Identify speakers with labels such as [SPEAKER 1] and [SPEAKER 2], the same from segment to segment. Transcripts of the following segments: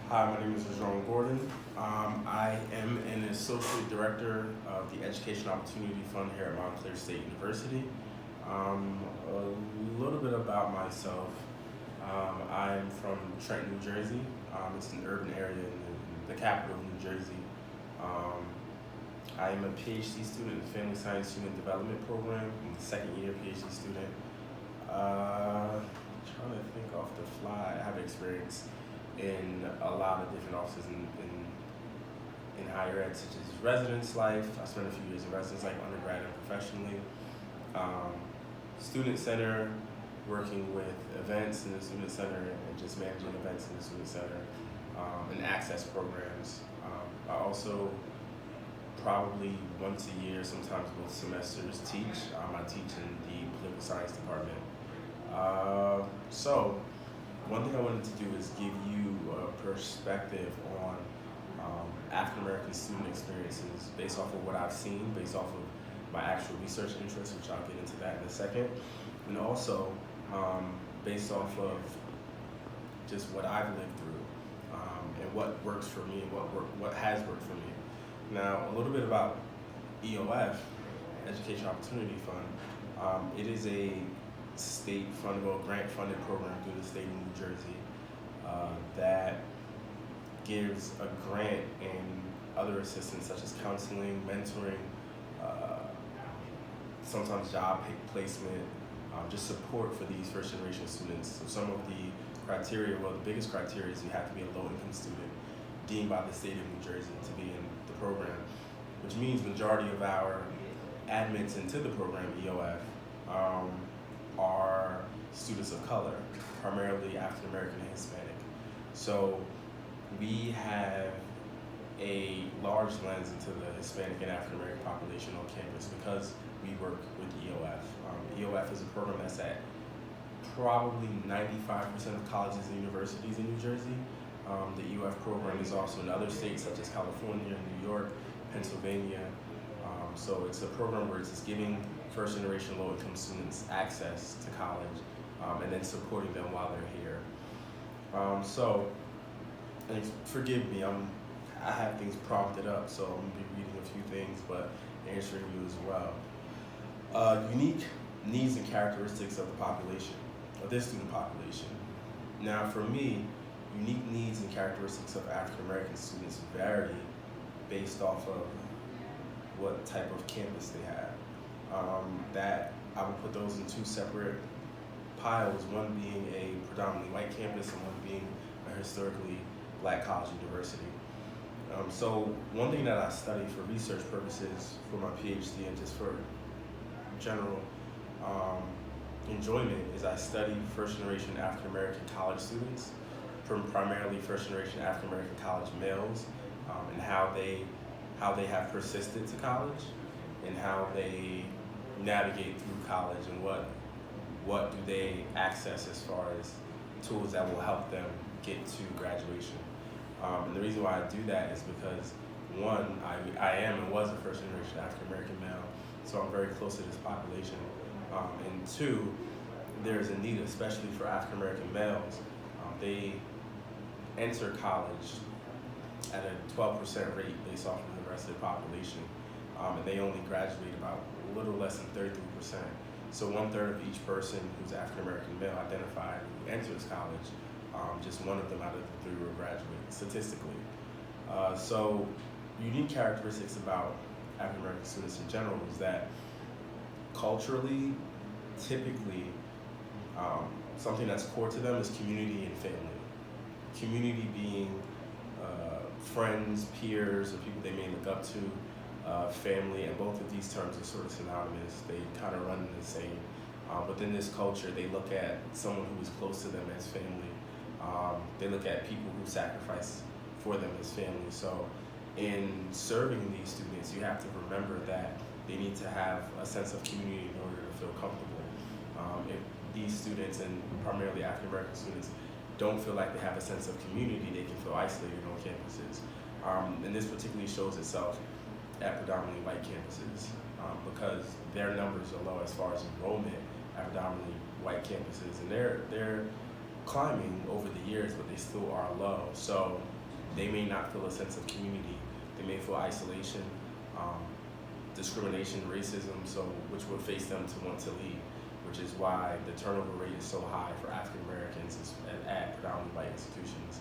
[SPEAKER 1] Hi, my name is Jerome Gordon. I am an Associate Director of the Education Opportunity Fund here at Montclair State University. A little bit about myself. I'm from Trenton, New Jersey. It's an urban area in the capital of New Jersey. Um, I am a PhD student in the Family Science Human Development Program. I'm a second year PhD student. Trying to think off the fly. I have experience in a lot of different offices in higher ed, such as residence life. I spent a few years in residence life, undergrad and professionally. Student center, working with events in the student center and just managing events in the student center, and access programs. I also probably once a year, sometimes both semesters, teach. I teach in the political science department. So one thing I wanted to do is give you a perspective on African American student experiences based off of what I've seen, based off of my actual research interests, which I'll get into that in a second, and also based off of just what I've lived through and what works for me and what has worked for me. Now, a little bit about EOF, Education Opportunity Fund. It is a state-funded or grant-funded program through the state of New Jersey that gives a grant and other assistance such as counseling, mentoring, sometimes job placement, just support for these first-generation students. So some of the criteria, well, the biggest criteria is you have to be a low-income student deemed by the state of New Jersey to be in the program, which means majority of our admits into the program, EOF, are students of color, primarily African American and Hispanic. So we have a large lens into the Hispanic and African American population on campus because we work with EOF. EOF is a program that's at probably 95% of colleges and universities in New Jersey. The EOF program is also in other states such as California, New York, Pennsylvania. So it's a program where it's just giving first-generation low-income students access to college and then supporting them while they're here. And forgive me, I have things prompted up, so I'm going to be reading a few things, but answering you as well. Unique needs and characteristics of the population, of this student population. Now, for me, unique needs and characteristics of African American students vary based off of what type of campus they have. That I would put those in two separate piles, one being a predominantly white campus and one being a historically black college university. So one thing that I study for research purposes for my PhD and just for general enjoyment is I study first-generation African American college students, primarily first-generation African American college males, and how they have persisted to college and how they navigate through college and what do they access as far as tools that will help them get to graduation. And the reason why I do that is because one, I am and was a first generation African American male, so I'm very close to this population. And two, there's a need, especially for African American males. They enter college at a 12% rate based off of the rest of the population, and they only graduate about a little less than 33%. So 1/3 of each person who's African American male identified who enters college, just one of them out of the three will graduate statistically. So unique characteristics about African American students in general is that culturally, typically, something that's core to them is community and family. Community being friends, peers, or people they may look up to, family, and both of these terms are sort of synonymous. They kind of run the same. Within this culture, they look at someone who is close to them as family. They look at people who sacrifice for them as family. So in serving these students, you have to remember that they need to have a sense of community in order to feel comfortable. If these students, and primarily African American students, don't feel like they have a sense of community, they can feel isolated on campuses. And this particularly shows itself at predominantly white campuses because their numbers are low as far as enrollment at predominantly white campuses, and their climbing over the years, but they still are low. So they may not feel a sense of community. They may feel isolation, um, discrimination, racism, so which would face them to want to leave, which is why the turnover rate is so high for African Americans at predominantly white institutions.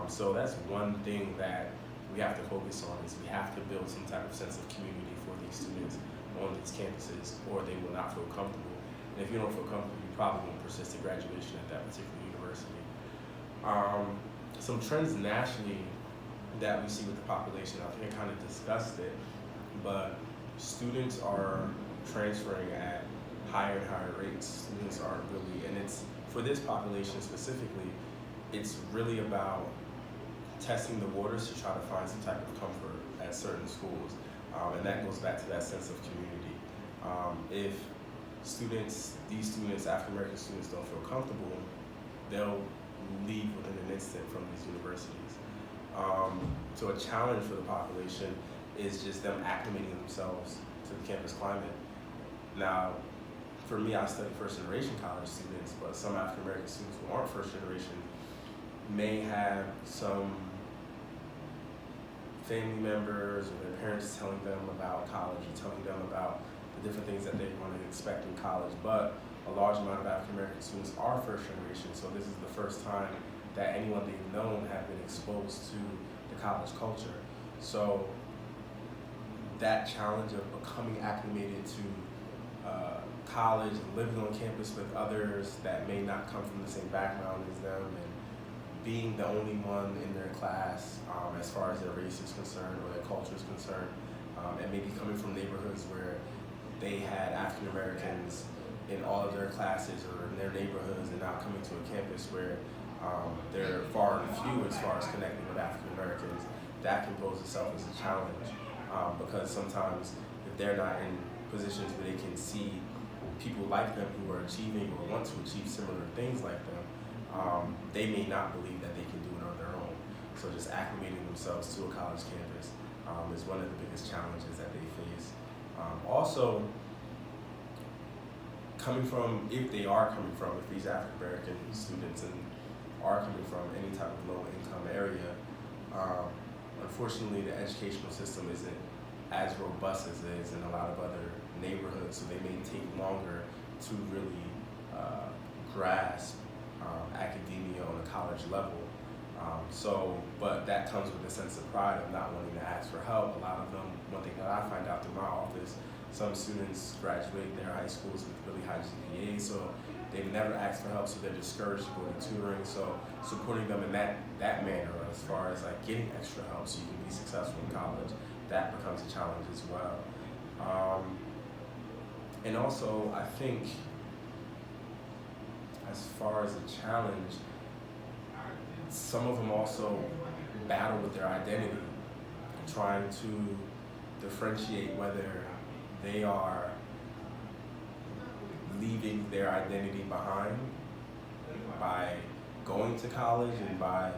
[SPEAKER 1] So that's one thing that we have to focus on is we have to build some type of sense of community for these students on these campuses, or they will not feel comfortable. And if you don't feel comfortable, you probably won't persist to graduation at that particular university. Some trends nationally that we see with the population, I think I kind of discussed it, but students are transferring at higher and higher rates. Students are really, and it's, for this population specifically, it's really about testing the waters to try to find some type of comfort at certain schools. And that goes back to that sense of community. If these students, African American students, don't feel comfortable, they'll leave within an instant from these universities. So a challenge for the population is just them acclimating themselves to the campus climate. Now, for me, I study first generation college students, but some African American students who aren't first generation may have some family members or their parents telling them about college or telling them about the different things that they want to expect in college. But a large amount of African American students are first generation, so this is the first time that anyone they've known have been exposed to the college culture. So that challenge of becoming acclimated to college and living on campus with others that may not come from the same background as them, and being the only one in their class as far as their race is concerned or their culture is concerned, and maybe coming from neighborhoods where they had African Americans in all of their classes or in their neighborhoods, and now coming to a campus where they're far and few as far as connecting with African Americans. That can pose itself as a challenge because sometimes if they're not in positions where they can see people like them who are achieving or want to achieve similar things like them, they may not believe that they can do it on their own. So just acclimating themselves to a college campus is one of the biggest challenges that they face. Also, if these African American students and are coming from any type of low income area, unfortunately the educational system isn't as robust as it is in a lot of other neighborhoods, so they may take longer to really grasp academia on a college level. But that comes with a sense of pride of not wanting to ask for help. A lot of them, one thing that I find out through my office, some students graduate their high schools with really high GPAs, so they've never asked for help, so they're discouraged to go to tutoring. So supporting them in that manner, as far as like getting extra help so you can be successful in college, that becomes a challenge as well. And also, I think as far as a challenge, some of them also battle with their identity, trying to differentiate whether they are leaving their identity behind by going to college and by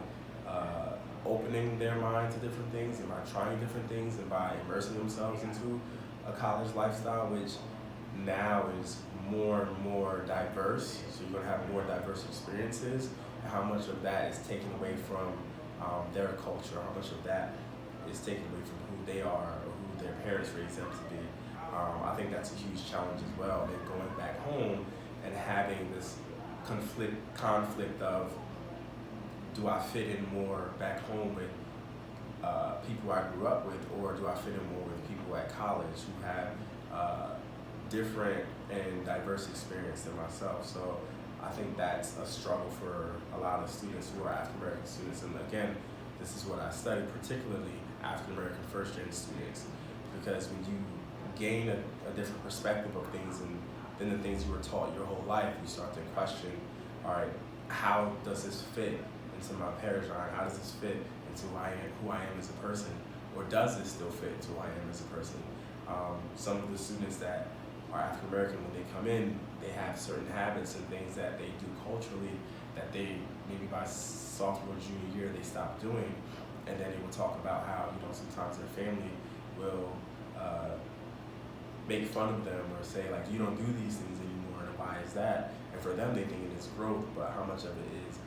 [SPEAKER 1] opening their mind to different things and by trying different things and by immersing themselves into a college lifestyle, which now is more and more diverse. So you're going to have more diverse experiences. And how much of that is taken away from their culture? How much of that is taken away from who they are or who their parents raised them to be? I think that's a huge challenge as well. Then going back home and having this conflict of, do I fit in more back home with people I grew up with, or do I fit in more with people at college who have different and diverse experience than myself? So I think that's a struggle for a lot of students who are African American students. And again, this is what I study, particularly African American first-gen students, because when you gain a different perspective of things and than the things you were taught your whole life, you start to question, all right, how does this fit into my paradigm? How does this fit into who I am as a person? Or does this still fit into who I am as a person? Some of the students that are African American, when they come in, they have certain habits and things that they do culturally that they, maybe by sophomore, junior year, they stop doing. And then they will talk about how, sometimes their family will make fun of them or say, like, you don't do these things anymore. And why is that? And for them, they think it is growth, but how much of it is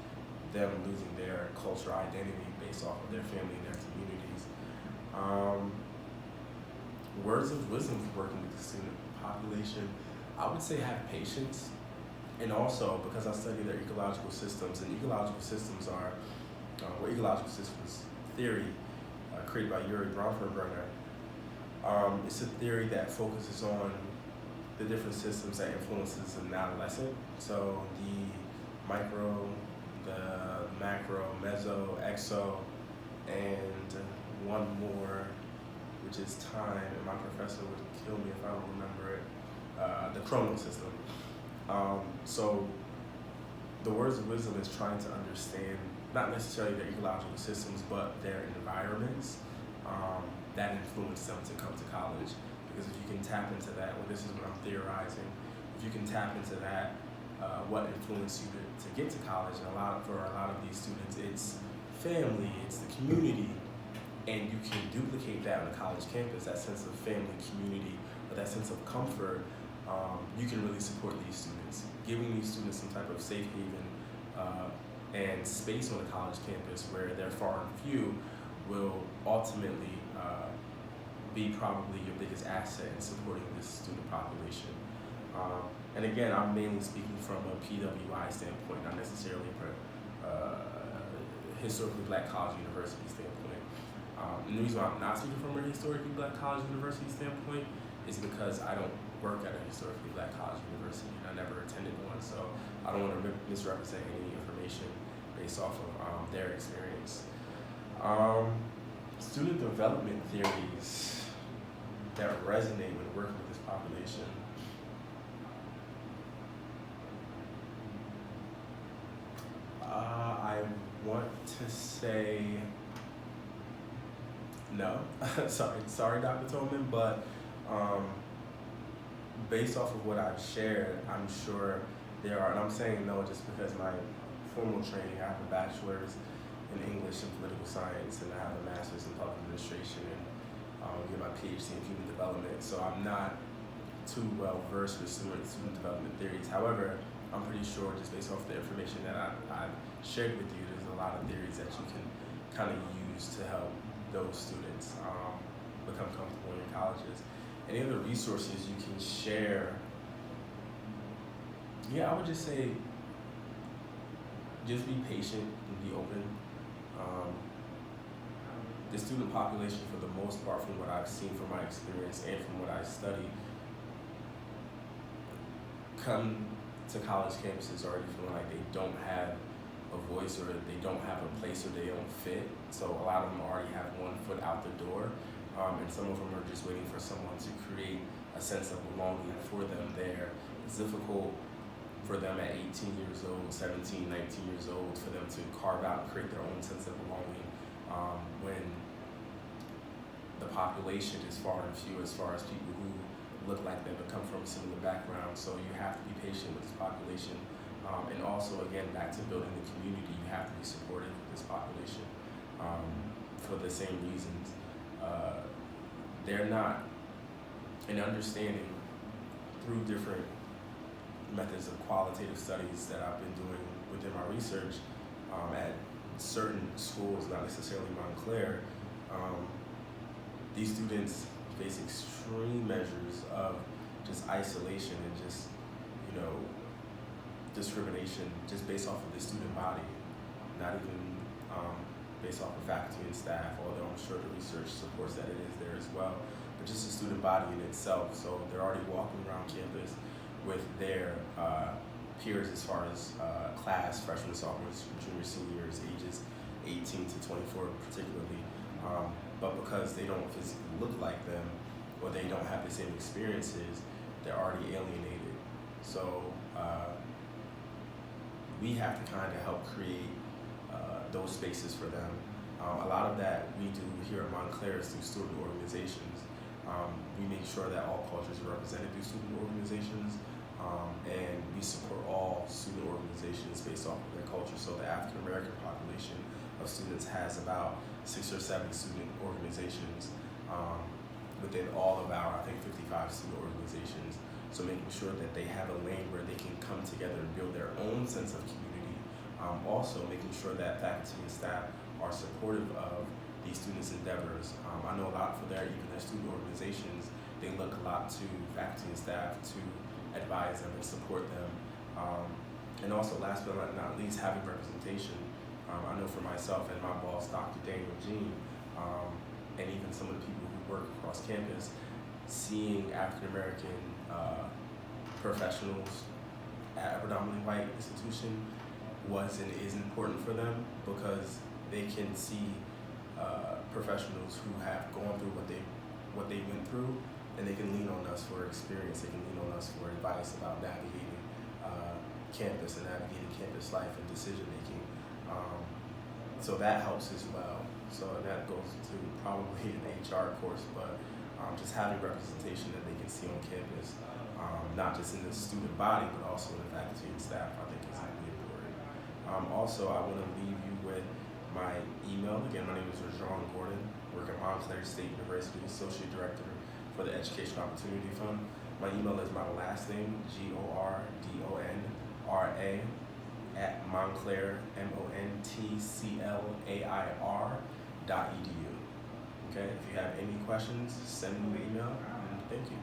[SPEAKER 1] them losing their cultural identity based off of their family and their communities. Words of wisdom for working with the student population, I would say have patience. And also, because I study their ecological systems, and ecological systems are, ecological systems theory created by Yuri Bronfenbrenner. It's a theory that focuses on the different systems that influences an adolescent. So the micro, the macro, meso, exo, and one more, which is time, and my professor would kill me if I don't remember it, the chronal system. So the words of wisdom is trying to understand not necessarily their ecological systems, but their environments that influence them to come to college. Because if you can tap into that, well, this is what I'm theorizing, if you can tap into that, what influenced you to get to college, and for a lot of these students, it's family, it's the community, and you can duplicate that on a college campus, that sense of family, community, or that sense of comfort. You can really support these students. Giving these students some type of safe haven and space on the college campus where they're far and few will ultimately be probably your biggest asset in supporting this student population. And again, I'm mainly speaking from a PWI standpoint, not necessarily a historically black college university standpoint. And the reason why I'm not speaking from a historically black college university standpoint is because I don't work at a historically black college university, and I never attended one, so I don't want to misrepresent any information based off of their experience. Student development theories that resonate when working with this population. I want to say no. sorry, Dr. Tolman, but based off of what I've shared, I'm sure there are, and I'm saying no just because my formal training, I have a bachelor's in English and political science, and I have a master's in public administration, and get my PhD in human development. So I'm not too well versed with student development theories. However, I'm pretty sure just based off the information that I've shared with you, there's a lot of theories that you can kind of use to help those students become comfortable in your colleges. Any other resources you can share? Yeah, I would just say just be patient and be open. The student population, for the most part, from what I've seen from my experience and from what I study, come to college campuses already feeling like they don't have a voice, or they don't have a place, or they don't fit. So a lot of them already have one foot out the door. And some of them are just waiting for someone to create a sense of belonging for them there. It's difficult for them at 18 years old, 17, 19 years old, for them to carve out and create their own sense of belonging when the population is far and few as far as people who look like them and come from similar backgrounds. So you have to be patient with this population. And also, again, back to building the community, you have to be supportive of this population for the same reasons. They're not, in understanding through different methods of qualitative studies that I've been doing within my research at certain schools, not necessarily Montclair, these students face extreme measures of just isolation and just, discrimination just based off of the student body, not even based off of faculty and staff, although I'm sure the research supports that it is there as well, but just the student body in itself. So they're already walking around campus with their peers as far as class, freshmen, sophomores, junior, seniors, ages 18 to 24 particularly, but because they don't physically look like them, or they don't have the same experiences, they're already alienated. So we have to kind of help create those spaces for them. A lot of that we do here at Montclair is through student organizations. We make sure that all cultures are represented through student organizations, and we support all student organizations based off of their culture. So the African American population of students has about 6 or 7 student organizations within all of our, I think, 55 student organizations. So making sure that they have a lane where they can come together and build their own sense of community. Also making sure that faculty and staff are supportive of these students' endeavors. I know a lot for even their student organizations, they look a lot to faculty and staff to advise them and support them. And also, last but not least, having representation. I know for myself and my boss, Dr. Daniel Jean, and even some of the people who work across campus, seeing African American professionals at a predominantly white institution was and is important for them, because they can see professionals who have gone through what they went through, and they can lean on us for experience. They can lean on us for advice about navigating campus and navigating campus life and decision making. So that helps as well. So that goes to probably an HR course, but just having representation that they can see on campus, not just in the student body, but also in the faculty and staff, I think is really important. Also, I want to leave you with my email. Again, my name is Rajon Gordon. I work at Montclair State University, Associate Director for the Education Opportunity Fund. My email is my last name, GORDONRA, at Montclair, MONTCLAIR.edu. Okay, if you have any questions, send me an email, and thank you.